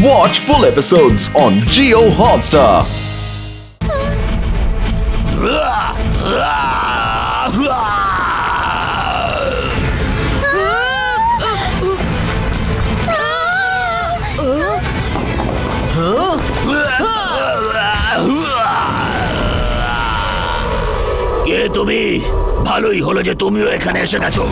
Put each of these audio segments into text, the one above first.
Watch full episodes on Jio Hotstar. কে তুমি? ভালোই হলো যে তুমিও এখানে এসে গেছো।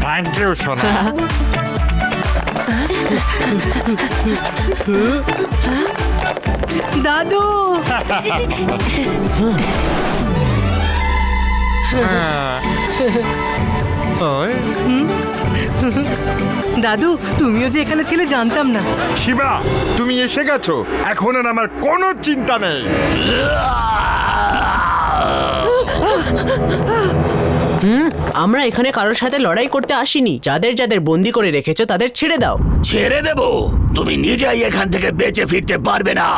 থ্যাংক ইউ সোনা। দাদু দাদু তুমিও যে এখানে ছিলে জানতাম না। শিবা, তুমি এসে গেছো, এখন আর আমার কোনো চিন্তা নেই। আমরা এখানে কারোর সাথে লড়াই করতে আসিনি। যাদের যাদের বন্দি করে রেখেছো তাদের ছেড়ে দাও। ছেড়ে দেব? তুমি নিজেই এখান থেকে বেঁচে ফিরতে পারবে না।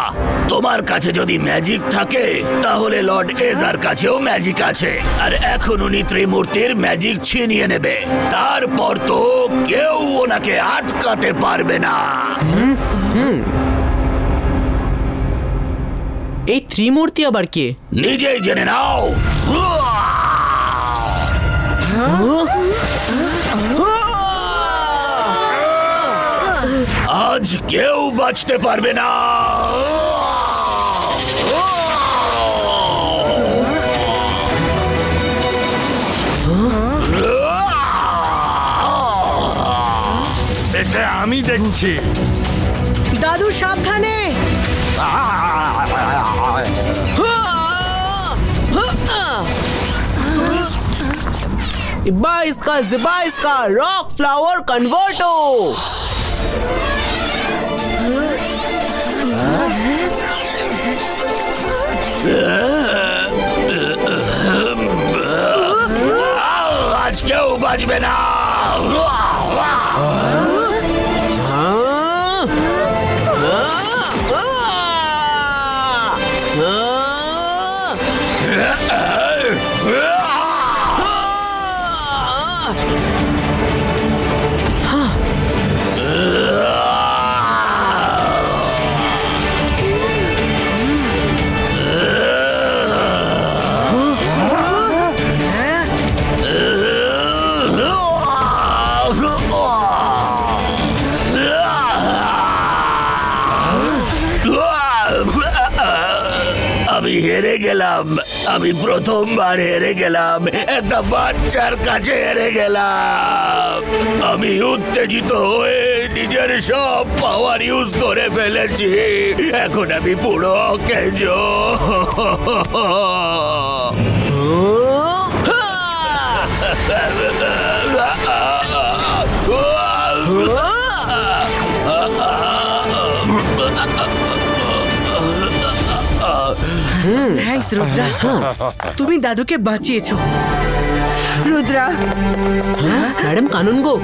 তোমার কাছে যদি ম্যাজিক থাকে তাহলে লর্ড এজার কাছেও ম্যাজিক আছে, আর এখন উনি ত্রিমূর্তির ম্যাজিক ছিনিয়ে নেবে। তারপর তো কেউ ওনাকে আটকাতে পারবে না। এই ত্রিমূর্তি আবার কে? নিজেই জেনে নাও। আজ কেউ বাঁচতে পারবে না। এটা আমি দেখছি। দাদু সাবধানে। জিবা इसका रॉक फ्लावर कन्वर्टो। আজ কেউ বাঁচবে না। আমি হেরে গেলাম। আমি প্রথমবার হেরে গেলাম। একটা বাচ্চার কাছে হেরে গেলাম। আমি উত্তেজিত হয়ে নিজের সব পাওয়ার ইউজ করে ফেলেছি। এখন আমি পুরো অকেজ। থ্যাঙ্কস রুদ্রা, তুমি দাদুকে বাঁচিয়েছো। রুদ্রা, ম্যাডাম কানুনগো,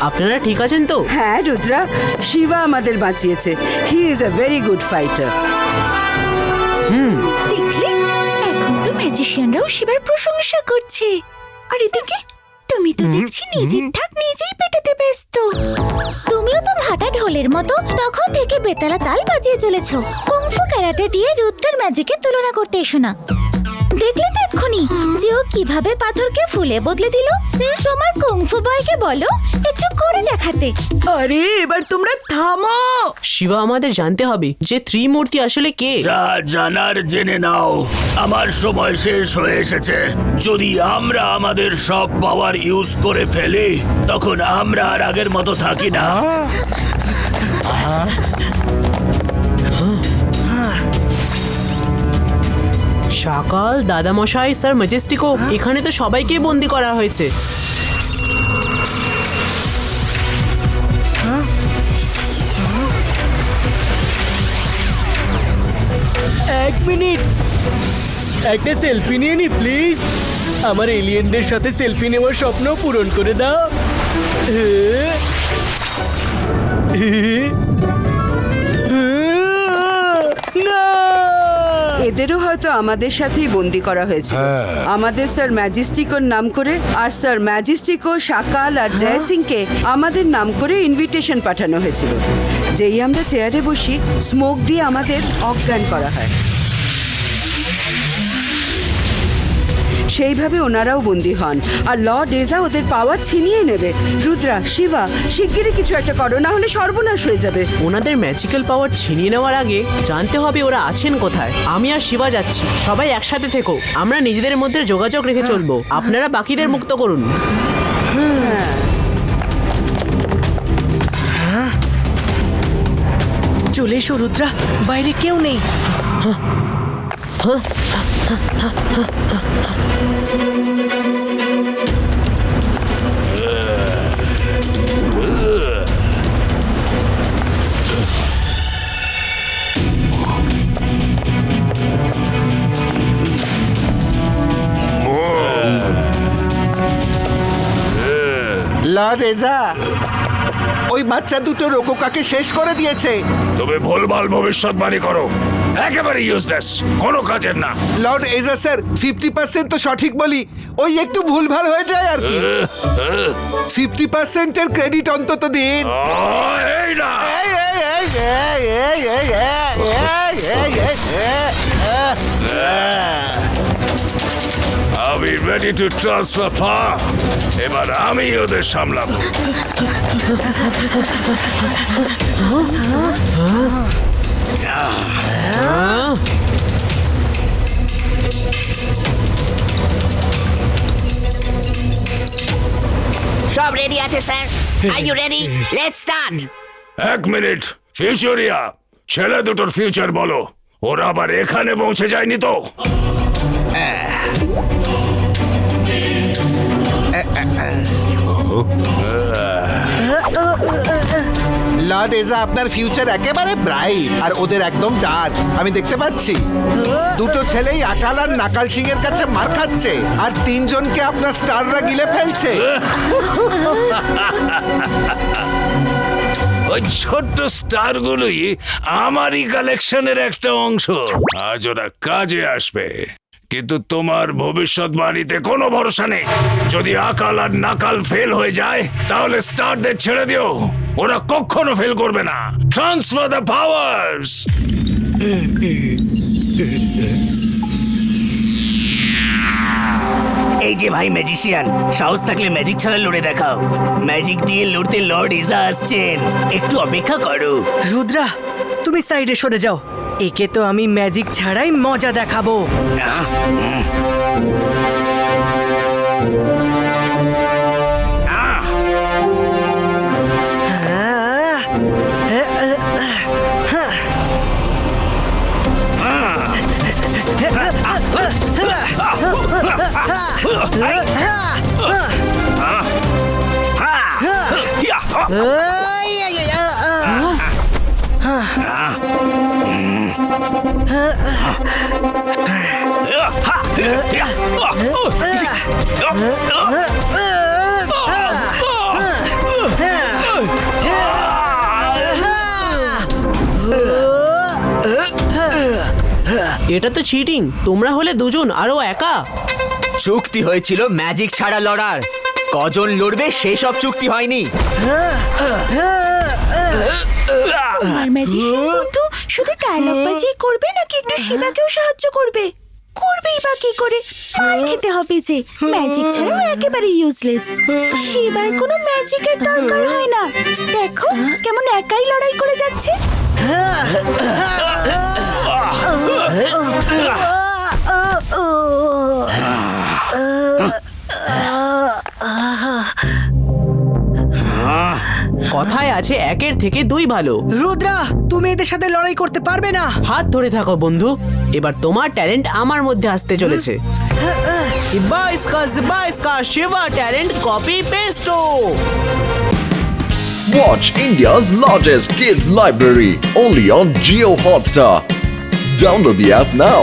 আপনারা ঠিক আছেন তো? হ্যাঁ রুদ্রা, শিবা আমাদের বাঁচিয়েছে। He is a very good fighter. দেখলে, এখন তো ম্যাজিশিয়ানরাও শিবার প্রশংসা করছে। আর এদিকে তুমি তো দেখছি নিজের ঠাক নিজেই পেটাতে ব্যস্ত। তুমিও তো ঘাটা ঢোলের মতো তখন থেকে বেতালা তাল বাজিয়ে চলেছো। কুংফু ক্যারাটে দিয়ে রুদ্রার ম্যাজিকের তুলনা করতে এসো না। দেখলে তো এক্ষুনি যে ও কিভাবে পাথরকে ফুলে বদলে দিল। তোমার কুংফু বয়কে বলো একটু করে দেখাতে। আরে এবার তোমরা থামো। শিবা, আমাদের জানতে হবে যে ত্রিমূর্তি আসলে কে। যা জানার জেনে নাও। আমার সময় শেষ হয়ে এসেছে। যদি আমরা আমাদের সব পাওয়ার ইউজ করে ফেলি তখন আমরা আর আগের মতো থাকি না। সকাল দাদামশাই স্যার ম্যাজেস্টিকো এখানে তো সবাইকেই বন্দি করা হয়েছে। এক মিনিট, একটা সেলফি নিয়ে নি প্লিজ। আমার এলিয়েনদের সাথে সেলফি নেওয়ার স্বপ্ন পূরণ করে দাও। না, এদেরও হয়তো আমাদের সাথেই বন্দি করা হয়েছে। আমাদের স্যার ম্যাজেস্টিকোর নাম করে আর স্যার ম্যাজেস্টিকো, শাকাল আর জয় সিংকে আমাদের নাম করে ইনভিটেশন পাঠানো হয়েছিল। যেই আমরা চেয়ারে বসি, স্মোক দিয়ে আমাদের অজ্ঞান করা হয়। সেইভাবে ওনারাও বন্দী হন আর লর্ড এজা ওদের পাওয়ার ছিনিয়ে নেবে। রুদ্রা, শিবা, শিগগিরই কিছু একটা করো, না হলে সর্বনাশ হয়ে যাবে। ওনাদের ম্যাজিক্যাল পাওয়ার ছিনিয়ে নেওয়ার আগে জানতে হবে ওরা আছেন কোথায়। আমি আর শিবা যাচ্ছি, সবাই একসাথে থেকো। আমরা নিজেদের মধ্যে যোগাযোগ রেখে চলবো। আপনারা বাকিদের মুক্ত করুন। চলে এসো রুদ্রা, বাইরে কেউ নেই। লর্ড এজা, ওই বাচ্চা দুটো রোকোকাকে শেষ করে দিয়েছে। তুমি ভুলভাল ভবিষ্যৎবাণী করো, একেবারে ইউজলেস, কোনো কাজের না। লর্ড এজা স্যার, 50% তো সঠিক বলি, ওই একটু ভুলভাল হয়ে যায় আর কি। 50% এর ক্রেডিট অন্তত দিন। এই না, এই, এই, এই, এই, এই, এই, এই, এই, এই, আমি রেডি টু ট্রান্সফার পাওয়ার। এবার আমি ওদের সামলাবো। সব রেডি আছে sir. Are you ready? Let's start. এক মিনিট, ফিউচারিয়া, ছেলে দুটোর ফিউচার বলো। ওরা আবার এখানে পৌঁছে যায়নি তো? লর্ড এজা, আপনার ফিউচার একেবারে ব্রাইট আর ওদের একদম ডার্ক। আমি দেখতে পাচ্ছি দুটো ছেলেই আকাল আর নাকাল সিং এর কাছে মার খাচ্ছে আর তিনজনকে আপনার স্টাররা গিলে ফেলছে। ওই ছোট্ট স্টারগুলোই আমারই কালেকশনের একটা অংশ। আজ ওরা কাজে আসবে, কিন্তু তোমার ভবিষ্যৎবাণীতে কোনো ভরসা নেই। যদি আকাল আর নাকাল ফেল হয়ে যায় তাহলে স্টারদের ছেড়ে দিও, ওরা কখনো ফেল করবে না। Transfer the powers. এই যে ভাই ম্যাজিশিয়ান, সাহস থাকলে ম্যাজিক ছাড়া লড়ে দেখাও। ম্যাজিক দিয়ে লড়তে লর্ড ইজা আসছেন, একটু অপেক্ষা করো। রুদ্রা, তুমি সাইডে সরে যাও। একে তো আমি ম্যাজিক ছাড়াই মজা দেখাবো। এটা তো চিটিং। তোমরা হলে দুজন আরো একা। চুক্তি হয়েছিল ম্যাজিক ছাড়া লড়ার। কজন লড়বে সেসব চুক্তি হয়নি। আমার ম্যাজিশিয়ান বন্ধু শুধু ডায়লগ বাজিয়ে করবে নাকি একটু শিবাকেও সাহায্য করবে? করবেই বা কি করে? মার খেতে হবে যে। ম্যাজিক ছাড়াও একেবারে ইউজলেস। শিবার কোনো ম্যাজিকের দরকার হয় না। দেখো কেমন একাই লড়াই করে যাচ্ছে। কথায় আছে একের থেকে 2 ভালো। রুদ্রা তুমি এদের সাথে লড়াই করতে পারবে না। হাত ধরে থাকো বন্ধু, এবার তোমার ট্যালেন্ট আমার মধ্যে আসতে চলেছে। ইবাইস্কা শিবা ট্যালেন্ট কপি পেস্টো। Watch India's largest kids library only on Jio Hotstar. Download the app now.